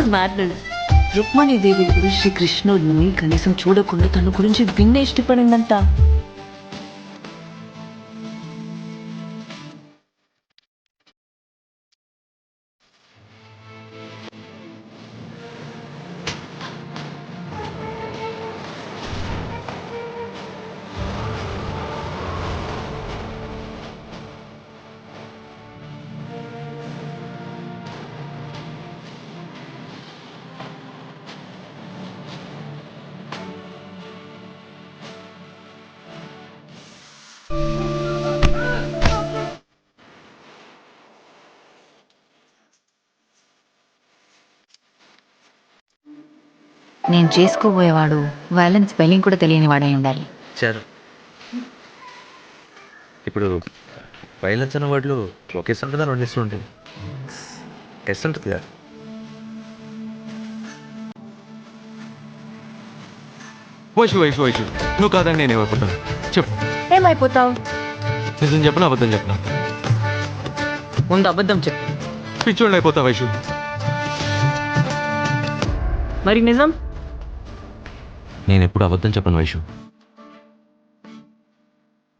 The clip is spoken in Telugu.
మాట్లాడు. రుక్మిణీదేవి గురు శ్రీకృష్ణుడిని కనీసం చూడకుండా తన గురించి విన్నే ఇష్టపడిందంట. నేను చేసుకోబోయేవాడు వైలెన్స్ స్పెల్లింగ్ కూడా తెలియని వాడై ఉండాలి. చారు ఇప్పుడు వైలెన్స్ అన్న వాటిలో ఒక ఎస్ ఉంటుందా రెండు ఎస్ ఉంటుంది? ఎస్ ఉంటుంది కదా. వైషు వైషు వైషు నువ్వు కాదని నేను ఏమైపోతాను చెప్పు. ఏమైపోతావు? నిజం చెప్పనా అబద్ధం చెప్పనా? ముందు అబద్ధం చెప్పు. పిచ్చోళ్ళు అయిపోతా వైషు. మరి నిజం? నేను ఎప్పుడు అబద్ధం చెప్పను వైషు.